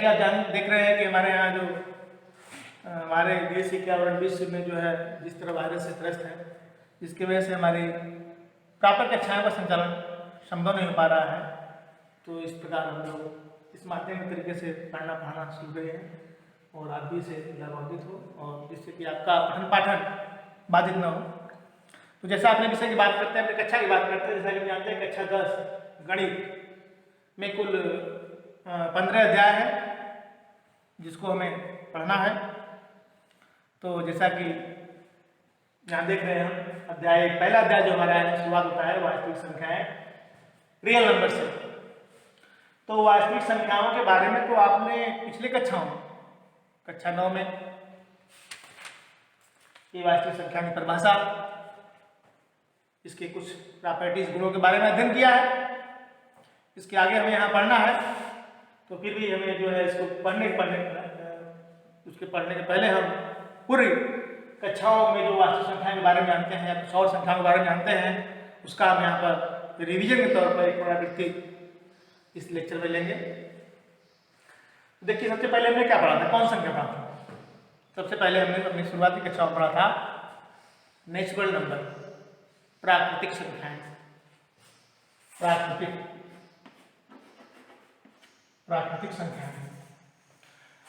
कि आप देख रहे हैं कि हमारे यहाँ जो हमारे देश के आवरण विश्व में जो है जिस तरह वायरस से त्रस्त है, जिसकी वजह से हमारी प्रॉपर कक्षाओं का संचालन संभव नहीं हो पा रहा है। तो इस प्रकार हम लोग इस माध्यम तरीके से पढ़ना पढ़ाना सीख रहे हैं और आप भी इसे लाभान्वित हो और जिससे कि आपका पठन पाठन बाधित न हो। तो जैसा आपने विषय की बात करते हैं, अपने कक्षा की बात करते हैं, जैसा कि जानते हैं कक्षा 10 गणित में कुल 15 अध्याय है जिसको हमें पढ़ना है। तो जैसा कि यहाँ देख रहे हैं हम अध्याय, पहला अध्याय जो हमारा है शुरुआत होता है वास्तविक संख्याएं, रियल नंबर से। तो वास्तविक संख्याओं के बारे में तो आपने पिछले कक्षाओं में, कक्षा 9 में ये वास्तविक संख्या की परिभाषा, इसके कुछ प्रॉपर्टीज गुणों के बारे में अध्ययन किया है। इसके आगे हमें यहाँ पढ़ना है, तो फिर भी हमें जो है इसको पढ़ने के पहले हम पूरी कक्षाओं में जो वास्तविक संख्या के बारे में जानते हैं या कुछ और संख्याओं के बारे में जानते हैं उसका हम यहाँ पर रिवीजन के तौर पर एक पुनरावृत्ति इस लेक्चर में लेंगे। देखिए सबसे पहले हमने क्या पढ़ा था, कौन संख्या पढ़ा था? सबसे पहले हमने अपनी शुरुआती कक्षा में पढ़ा था नेचुरल नंबर, प्राकृतिक संख्याएं। प्राकृतिक संख्याएं।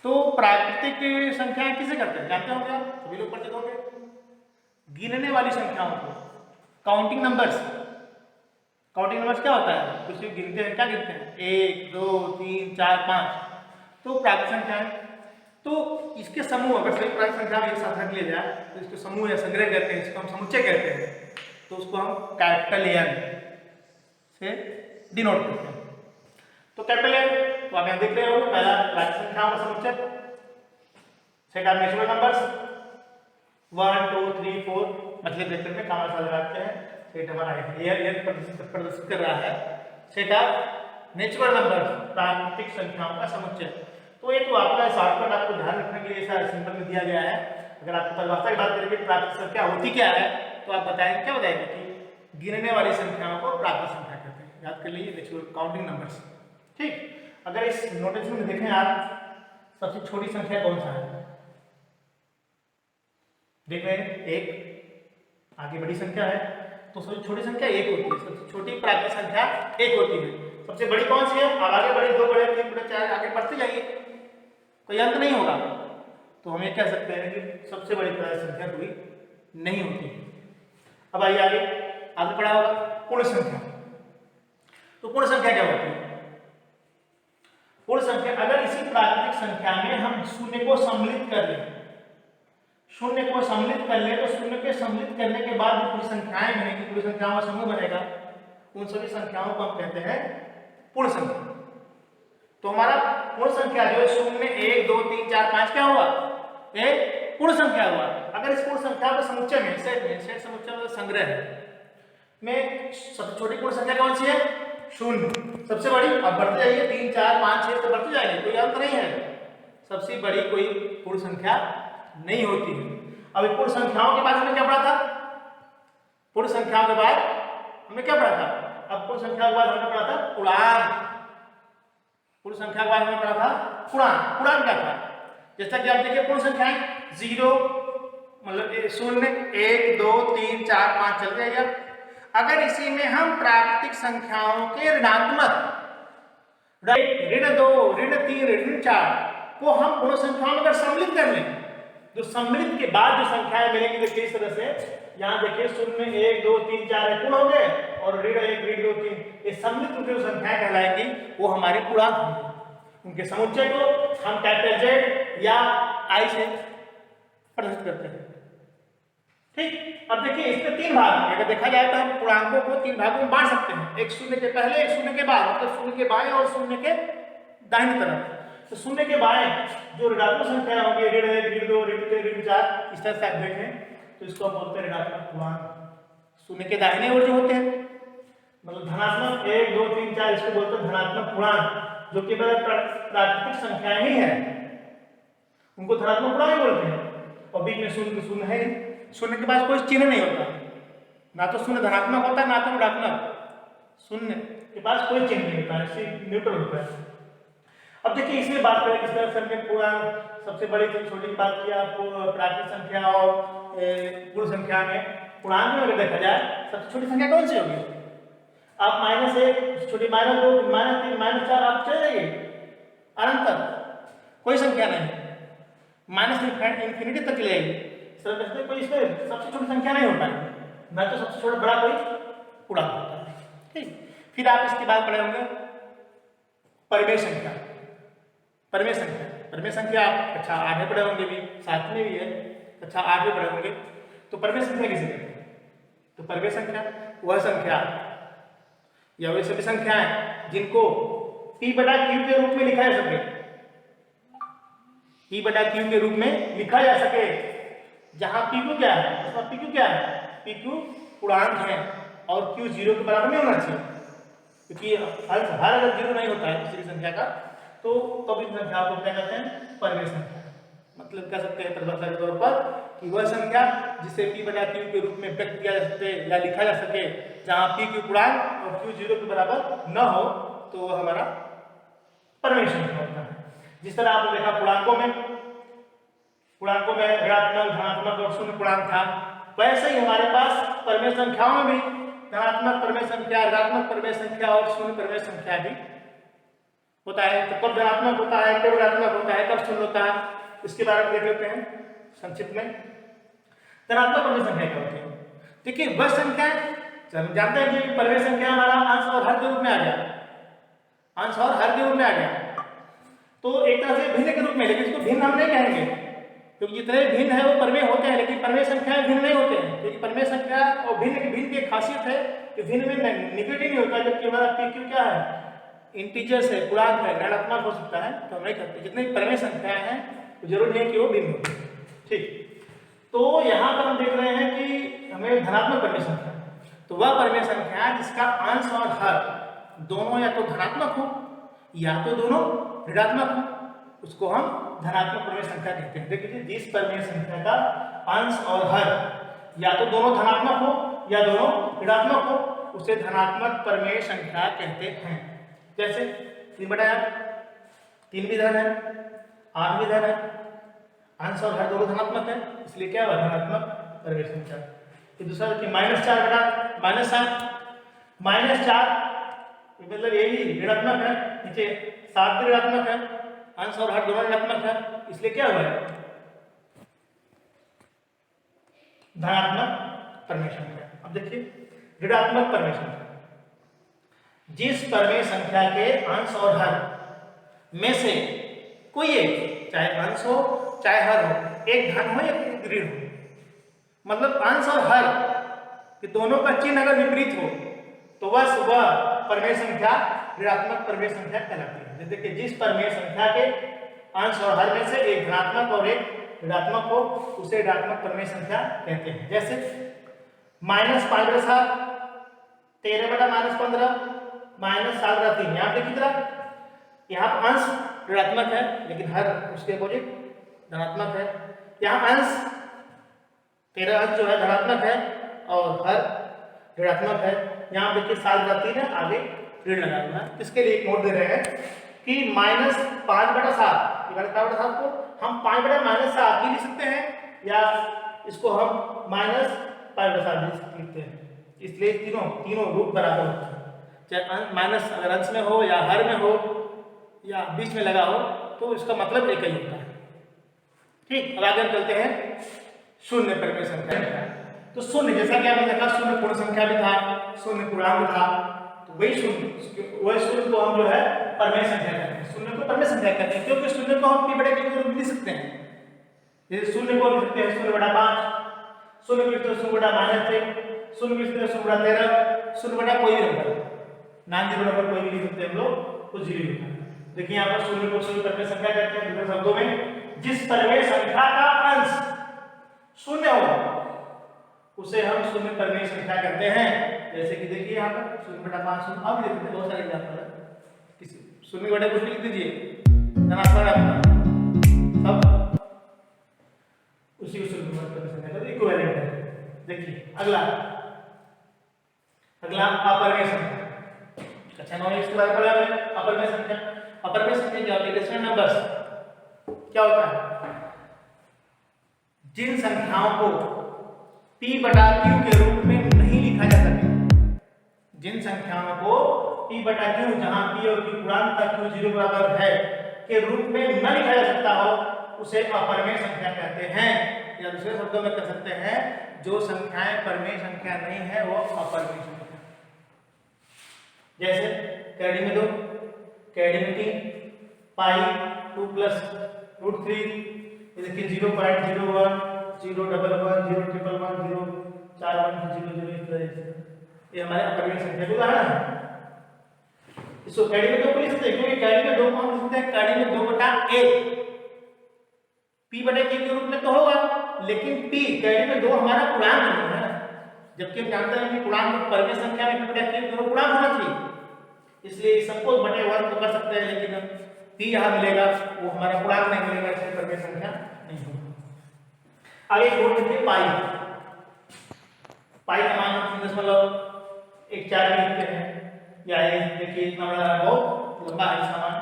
तो प्राकृतिक संख्याएं किसे कहते हैं जानते होंगे आप, सभी लोग परिचित होंगे। गिनने वाली संख्याओं को, काउंटिंग नंबर्स। काउंटिंग नंबर्स क्या होता है? कुछ गिनते हैं, क्या गिनते हैं? 1 2 3 4 5। तो प्राकृतिक संख्याएं, तो इसके समूह, अगर सभी प्राकृतिक संख्या में एक साथ रख लिया जाए तो इसको समूह या संग्रह कहते हैं, इसको हम समुच्चय कहते हैं। तो उसको हम कैपिटल एन से डिनोट करते हैं। तो कैपिटल एन तो आप यहाँ देख रहे हो, पहला प्राकृतिक संख्याओं का समुच्चय, सेकंड नेचुरल नंबर्स 1 2 3 4 मछली देखते हैं, कामा सा लगाते हैं, सेट हमारा ये प्रदर्शित कर रहा है। सेट नेचुरल नंबर्स, प्राकृतिक संख्याओं का समुच्चय। तो ये तो आपका शॉर्टकट आपको ध्यान रखने के लिए ऐसा सिंपल में दिया गया है। अगर आपको परिभाषा की बात करेंगे प्राकृतिक संख्या होती क्या है तो आप बताएंगे, क्या बताएंगे कि गिनने वाली संख्याओं को प्राकृतिक संख्या कहते हैं। याद कर लीजिए, नेचुरल काउंटिंग नंबर्स। ठीक, अगर इस नोटेशन में देखें आप, सबसे छोटी संख्या कौन सा है? देख रहे हैं, 1। आगे बड़ी संख्या है तो सबसे छोटी संख्या 1 होती है। सबसे छोटी प्राकृतिक संख्या 1 होती है। सबसे बड़ी कौन सी है? अब आगे बढ़े, 2 बढ़े, 3 बढ़े, 4, आगे बढ़ते जाइए, कोई अंत नहीं होगा। तो हम ये कह सकते हैं कि सबसे बड़ी प्राकृतिक संख्या कोई नहीं होती। अब आइए आगे पढ़ा होगा पूर्ण संख्या। तो पूर्ण संख्या क्या होती है? पूर्ण संख्या, अगर इसी प्राकृतिक संख्या में हम शून्य को सम्मिलित कर लें, शून्य को सम्मिलित कर ले तो शून्य के सम्मिलित करने के बाद जो पूरी संख्याएं बनेगी, पूरी संख्याओं का समूह बनेगा, उन सभी संख्याओं को हम कहते हैं पूर्ण संख्या। तो हमारा पूर्ण संख्या जो है 0 1 2 3 4 5 क्या हुआ? एक पूर्ण संख्या हुआ। अगर इस पूर्ण संख्या के समुच्चय में, सेट समुच्चय में संग्रह है में सबसे छोटी पूर्ण संख्या कौन सी है? 0। सबसे बड़ी, अब बढ़ते जाइए, 3 4 5 6 तो बढ़ते जाएंगे, कोई अंत नहीं है। सबसे बड़ी कोई पूर्ण संख्या नहीं होती है। अब पूर्ण संख्याओं के बाद हमने क्या पढ़ा था? पूर्ण संख्याओं के बाद हमने क्या पढ़ा था? अब पूर्ण संख्या के बाद हमने पढ़ा था पूर्णांक। पूर्ण संख्या के बाद हमने पढ़ा था पूर्णांक। पूर्णांक क्या था? जैसा कि आप देखिए, पूर्ण संख्याएं 0 मतलब 0 1 2 3 4 5 चल जाएगा। अगर इसी में हम प्राकृतिक संख्याओं के ऋणात्मक ऋण 2 ऋण 3 ऋण 4 को हम पूर्ण संख्याओं में अगर सम्मिलित कर लें, जो सम्मिलित के बाद जो संख्याएं मिलेंगी, देखिए इस तरह से, यहाँ देखिए 0 1 2 3 4 पूर्ण हो गए और ऋण 1 ऋण 2 3, ये सम्मिलित रूप से जो संख्याएं कहलाएंगी वो हमारे पूर्णांक होंगे। उनके समुच्चय को हम कैपिटल Z या I से प्रदर्शित करते हैं। ठीक, अब देखिए इसके 3 भाग हैं। अगर देखा जाए तो हम पूर्णांकों को 3 भागों में बांट सकते हैं, एक 0 के पहले, एक 0 के बाद, मतलब 0 के बाएं और 0 के दाहिनी तरफ। तो 0 के बाएं जो ऋणात्मक संख्या होगी, ऋण 1 ऋण 2 ऋण 3 ऋण 4, इस तरह से आप देखें तो इसको हम बोलते हैं ऋणात्मक पूर्णांक। 0 के दाहिने ओर जो होते हैं, मतलब धनात्मक 1 2 3 4, इसको बोलते हैं धनात्मक पूर्णांक, जो केवल प्राकृतिक संख्याएं ही है, उनको धनात्मक पूर्णांक बोलते हैं। और बीच में 0 है, 0 के पास कोई चिन्ह नहीं होता, ना तो 0 धनात्मक होता है ना तो ऋणात्मक। 0 के पास कोई चिन्ह नहीं होता है, सिर्फ न्यूट्रल होता है। अब देखिए इसमें बात करें किस तरह से हमने पूर्णांक सबसे बड़ी से छोटी की बात किया, प्राकृत संख्या और पूर्ण संख्या में पूर्णांक में अगर देखा जाए सबसे छोटी संख्या कौन सी होगी? आप -1 छोटी -2 -3 -4 आप चले जाइए अनंत तक कोई संख्या नहीं, माइनस इंफिनिटी तक चले जाइए, कोई इसमें सबसे छोटी संख्या नहीं हो पाएगी, न तो सबसे छोटा बड़ा कोई पूर्णांक होता है। ठीक, फिर आप इसके बाद पढ़े होंगे परिमेय संख्या। परिमेय संख्या आप कक्षा 8 में पढ़े होंगे, भी 7 में भी है, कक्षा 8 में पढ़े होंगे। तो परिमेय संख्या किसे कहते हैं? तो परिमेय संख्या वह संख्या या वे सभी संख्याएं जिनको p/q के रूप में लिखा जा सके, p/q के रूप में लिखा जा सके, जहां pq क्या है, उसमें pq क्या है, pq पूर्णांक है और q 0 के बराबर नहीं होना चाहिए, क्योंकि हर अगर 0 नहीं होता है किसी भी संख्या का तो तब इस संख्या को क्या कहते हैं? परिमेय संख्या। मतलब कह सकते हैं परिभाषा के तौर पर कि वह संख्या जिसे p/q के रूप में व्यक्त किया जा सके या लिखा जा सके, जहां pq पूर्णांक और q 0 के बराबर न हो, तो वह हमारा परिमेय संख्या होता है। जिस तरह आपने देखा पूर्णांकों में ऋणात्मक, धनात्मक और शून्य पूर्णांक था, वैसे ही हमारे पास परिमेय संख्याओं में भी धनात्मक परिमेय संख्या, ऋणात्मक परिमेय संख्या और शून्य परिमेय संख्या भी होता है। तो कब धनात्मक होता है, कब ऋणात्मक होता है, कब शून्य होता है, इसके बारे में देख लेते हैं संक्षिप्त में। धनात्मक परिमेय संख्या क्या होती है? देखिए वह संख्या, हम जानते हैं कि परिमेय संख्या हमारा अंश और हर के रूप में आ गया, अंश और हर के रूप में आ गया, तो एक तरह से भिन्न के रूप में, लेकिन इसको भिन्न हम नहीं कहेंगे, क्योंकि जितने भिन्न है वो परिमेय होते हैं, लेकिन परिमेय संख्याएं भिन्न नहीं होते हैं, क्योंकि परिमेय संख्या और भिन्न की खासियत है कि भिन्न में निगेटिव नहीं होता, जबकि हमारा pq क्या है, इंटीजर्स है, पूर्णांक है, ऋणात्मक हो सकता है, तो हम नहीं करते। जितनी परिमेय संख्याएं हैं तो जरूरी नहीं कि वो भिन्न हो। ठीक, तो यहाँ पर हम देख रहे हैं कि हमें धनात्मक परिमेय संख्या, तो वह परिमेय संख्या जिसका अंश और हर दोनों या तो धनात्मक हो या तो दोनों ऋणात्मक हो, उसको हम धनात्मक परिमेय संख्या कहते हैं। देखिए जिस परिमेय संख्या का अंश और हर या तो दोनों धनात्मक हो या दोनों ऋणात्मक हो, उसे धनात्मक परिमेय संख्या कहते हैं। जैसे 3/8 3 भी धन है, 8 भी धन है, अंश और हर दोनों धनात्मक है, इसलिए क्या हुआ, धनात्मक परिमेय संख्या। फिर दूसरा देखिए -4/7 -4 मतलब ये भी ऋणात्मक है, नीचे 7 भी ऋणात्मक है, अंश और हर दोनों ऋणात्मक है, इसलिए क्या हुआ है, धनात्मक परिमेय संख्या। अब देखिए ऋणात्मक परिमेय संख्या, जिस परिमेय संख्या के अंश और हर में से कोई एक, चाहे अंश हो चाहे हर हो, एक धन हो या ऋण हो, मतलब अंश और हर कि दोनों का चिन्ह अगर विपरीत हो तो वह परिमेय संख्या ऋणात्मक परिमेय संख्या कहलाती है। देखिए जिस परिमेय संख्या के अंश और हर में से एक धनात्मक और एक ऋणात्मक हो, उसे ऋणात्मक परिमेय संख्या कहते हैं। जैसे -5/7 13/-15 -7/3, यहाँ पे कितना, यहाँ अंश ऋणात्मक है लेकिन हर उसके अपोजिट धनात्मक है। यहाँ अंश 13 अंश जो है धनात्मक है और हर ऋणात्मक है। यहाँ देखिए 7/3 है, आगे ऋण लगा हुआ है। इसके लिए एक नोट दे रहे हैं कि -5/7 को हम 5/-7 भी लिख सकते हैं या इसको हम -5/7 भी लिखते हैं, इसलिए तीनों रूप बराबर होते हैं। चाहे माइनस अगर अंश में हो या हर में हो या बीच में लगा हो तो इसका मतलब एक ही होता है। ठीक, अब आगे हम चलते हैं शून्य परिमेय संख्या। तो शून्य, जैसा कि आपने देखा शून्य पूर्ण संख्या भी था, शून्य पूर्णांक था, तो वही शून्य को हम जो है परिमेय संख्या कहते हैं। शून्य को परिमेय संख्या कहते हैं क्योंकि शून्य को हम p/q के रूप में लिख सकते हैं। जैसे शून्य को हम लिखते हैं 0/5, शून्य को लिखते हैं 0/-1, शून्य को लिखते हैं 0/13, 0/ कोई भी नंबर, नॉन जीरो नंबर कोई भी लिख सकते हैं हम लोग, कुछ भी लिखते हैं। देखिए यहाँ पर शून्य को शून्य परिमेय संख्या कहते हैं। दूसरे शब्दों में जिस परिमेय संख्या का अंश शून्य हो उसे हम शून्य परिमेय संख्या कहते हैं। जैसे कि देखिए यहाँ पर 0/5, अब लिखते हैं, बहुत सारे एग्जांपल है। किसी शून्य बटे कुछ भी लिख दीजिए, धनात्मक सब उसी को शून्य परिमेय संख्या का इक्विवेलेंट है। देखिए अगला अपरिमेय संख्या, अच्छा 9 इसके बारे में पढ़ा है अपरिमेय संख्या। अपरमेय संख्या क्या होती है? रेशनल नंबर्स क्या होता है? जिन संख्याओं को p बटा q के रूप में नहीं लिखा जा सके, जिन संख्याओं को p बटा q, जहां p और q पूर्णांक का q 0 बराबर है, के रूप में न लिखा जा सकता हो, उसे अपरमेय संख्या कहते हैं। या दूसरे शब्दों में कह सकते हैं, जो संख्याएं परमेय संख्या नहीं है वो अपरमेय संख्या। जैसे कैडी में 2, कैडी में 3, पाई 2 प्लस रूट 3, ये देखिए 0.01, 0.11, 0.111, 0.41, 0.0, ये हमारे अपरमेय संख्या के उदाहरण है। इसको कैडी में 2 को लिख सकते हैं, क्योंकि कैडी में 2 को हम लिख सकते हैं कैडी में 2 बटा 1, p बटे q के रूप में तो होगा, लेकिन p कैडी में 2 हमारा पूर्णांक नहीं है, जबकि हम जानते हैं कि पूर्णांक परमेय संख्या में p बटे q दोनों पूर्णांक होना चाहिए, इसलिए सबको बटे वर्ग तो कर सकते हैं, लेकिन p यहाँ मिलेगा वो हमारा पूर्णांक नहीं मिलेगा, इसलिए परमेय संख्या नहीं होगा। आगे जोड़ दीजिए पाई। पाई का मान हम 0.14 लिखते हैं, या ये देखिए इतना बड़ा बहुत लंबा है इसका मान,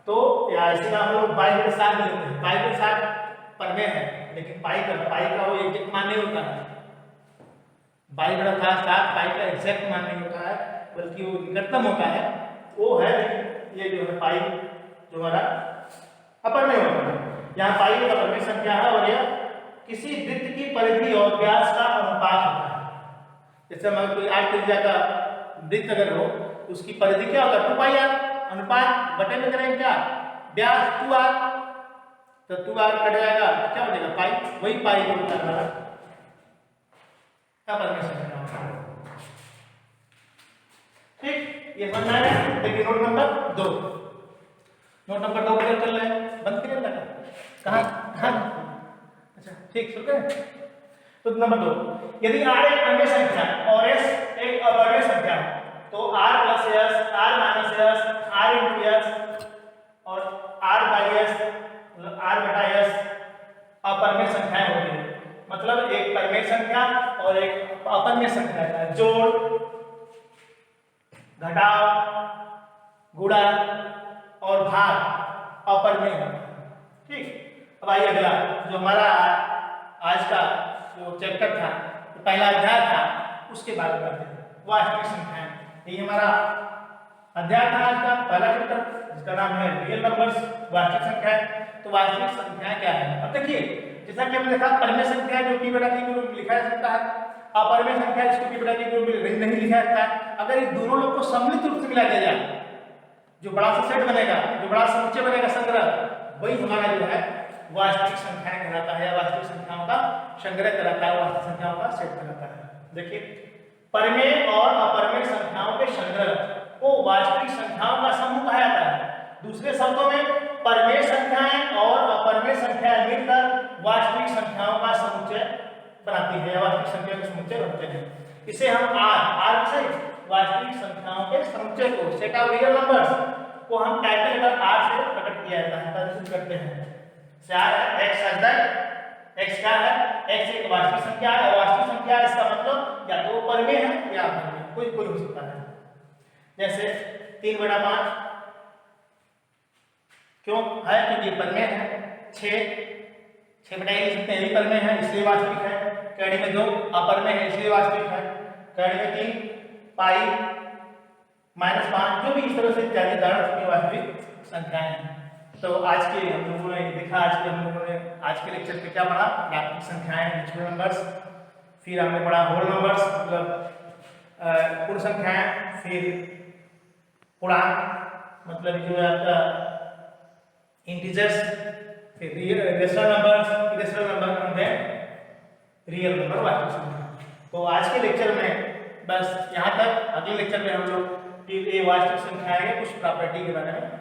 तो या ऐसे में हम लोग पाई के साथ लेते हैं, पाई के साथ परमेय है, लेकिन पाई का वो एग्जैक्ट मान नहीं होता है, पाई बड़ा था साथ पाई का एग्जैक्ट मान नहीं होता है, बल्कि वो निकटतम होता है, वो है। ये जो है पाई जो हमारा अपरमेय होता है, यहाँ पाई एक अपरमेय संख्या है और यह किसी वृत्त की परिधि और व्यास का अनुपात होता है। जैसे हमारे कोई 8 त्रिज्या का वृत्त अगर हो, उसकी परिधि क्या होता है? 2πr, अनुपात बटे में करेंगे क्या? व्यास 2r, तो 2r कट जाएगा, क्या हो जाएगा? पाई, वही पाई होता है हमारा अपरमेय संख्या। ठीक, ये समझ में आया। देखिए note number 2, note number 2 clear कर ले, बंद करिए लगा कहां कहां, अच्छा ठीक सुन गए। तो नंबर 2, यदि r एक अन्य संख्या और s एक अपरमेय संख्या है, तो r plus s, r minus s, r into s और r बाई s, r बटा s अपरमेय संख्याएं होती है। मतलब एक परमेय संख्या और एक अपरमेय संख्या का जोड़, घटाव, गुणा और भाग अपरमेय होता है। ठीक, अब आइए अगला जो हमारा आज का जो चैप्टर था, तो पहला अध्याय था, उसके बारे में करते हैं वास्तविक संख्याएं। ये हमारा अध्याय था आज का पहला चैप्टर, जिसका नाम है रियल नंबर्स, वास्तविक संख्याएं। तो वास्तविक संख्याएं क्या है? अब देखिए, जैसा कि हमने देखा परमेय संख्या जो p बटा q के रूप में लिखा जा सकता है, अपरमेय संख्या जिसको p बटा q के रूप में नहीं लिखा जाता है। अगर ये दोनों लोग को सम्मिलित रूप से मिला दिया जाए, जो बड़ा सा सेट बनेगा, जो बड़ा समुच्चय बनेगा, संग्रह, वही हमारा जो है वास्तविक संख्याएं कहलाता है, वास्तविक संख्याओं का संग्रह कहलाता है, वास्तविक संख्याओं का सेट कहलाता है। देखिए, परमेय और अपरमेय संख्याओं के संग्रह को वास्तविक संख्याओं का समूह कहा जाता है। दूसरे शब्दों में, परमेय संख्याएं और अपरमेय संख्याएं मिलकर वास्तविक संख्याओं का समुच्चय बनाती है, वास्तविक संख्याओं के समुच्चय बनते हैं। इसे हम आर से वास्तविक संख्याओं के समुच्चय को, सेट ऑफ रियल नंबर्स को हम कैपिटल लेटर आर से प्रकट किया जाता है, प्रदर्शित करते हैं। आर है x अर्थात x क्या है? x एक वास्तविक संख्या है, और वास्तविक संख्या इसका मतलब या तो परमेय है या अपरमेय, कोई हो सकता है। जैसे 3/5 क्यों है? क्योंकि परमेय है। 6 बटा 1 लिख सकते हैं, ये परमेय है इसलिए वास्तविक है। कैडी में 2 अपरमेय है इसलिए वास्तविक है। कैडी में 3 पाई -5, जो भी इस तरह से इत्यादि उदाहरण वास्तविक संख्याएं हैं। तो आज के हम लोगों ने देखा, आज के लेक्चर पे क्या पढ़ा? प्राकृतिक संख्याएं, नेचुरल नंबर्स, फिर हमने पढ़ा होल नंबर्स मतलब पूर्ण संख्याएं, फिर पूर्णांक मतलब जो है आपका इंटीजर्स, फिर रेशनल नंबर्स, इरेशनल नंबर और रियल नंबर, वास्तविक संख्या। तो आज के लेक्चर में बस यहाँ तक। अगले लेक्चर में हम लोग ये वास्तविक संख्याएं कुछ प्रॉपर्टी के बारे में